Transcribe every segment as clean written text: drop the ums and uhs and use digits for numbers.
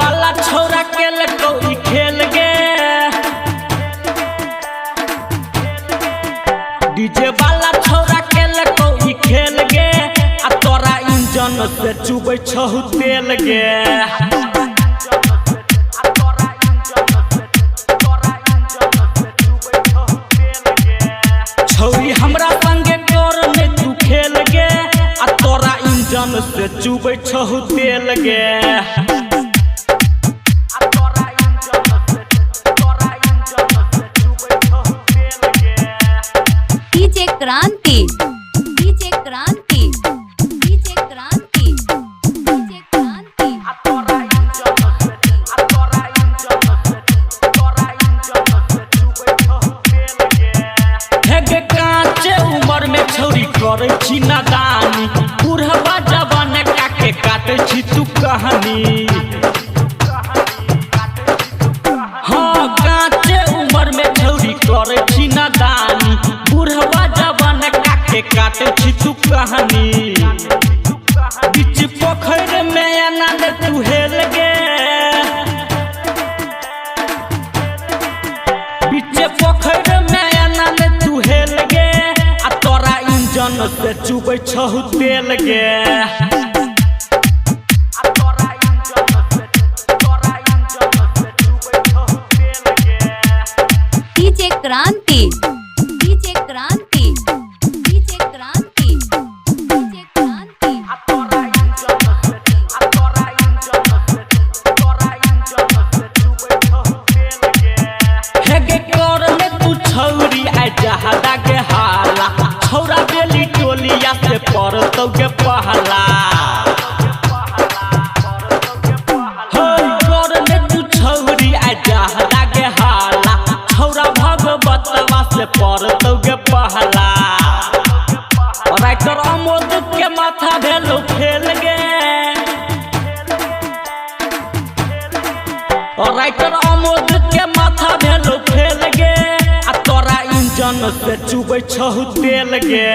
वाला छोरा के कोई खेल गे, डीजे वाला छोरा के कोई खेल गे, आ तोरा इंजन से चुबै छहु तेल गे। छौरी हमरा संगे कर ने तू खेल गे, आ तोरा इंजन से चुबै छहु तेल गे। डीजे क्रांति, डीजे क्रांति, डीजे क्रांति, डीजे क्रांति। हेगे कांचे उम्र में छौरी करे छी नादानी, बुढ़वा जवान काके काटे छी तू कहानी। हाँ कांचे उम्र में छौरी करे छी नादानी, बुढ़वा जवान काके काटे छी तू कहानी। बीच पोखर में आनंद तू हेल गे, बीच पोखर में आनंद तू हेल गे, आ तोरा इंजन से चुबै छहु तेल गे। डीजे क्रांति, डीजे क्रांति, डीजे क्रांति, डीजे क्रांति। हेगे कर में तू छौरी आइ जहादा के हाला, छौरा बेली टोलिया से पड़तौ के पहला। कर में तू छौरी आइ जहादा के हाला, छौरा भगवतवा से पड़तौ के पहला। राइटर अमोद के माथा भेलो फेल गे, राइटर अमोद के माथा भेलो फेल गे, आ तोरा इंजन से चुबै छहु तेल गे।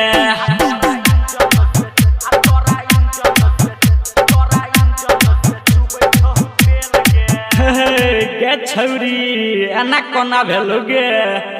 गे छौरी एना कोना भेलो गे।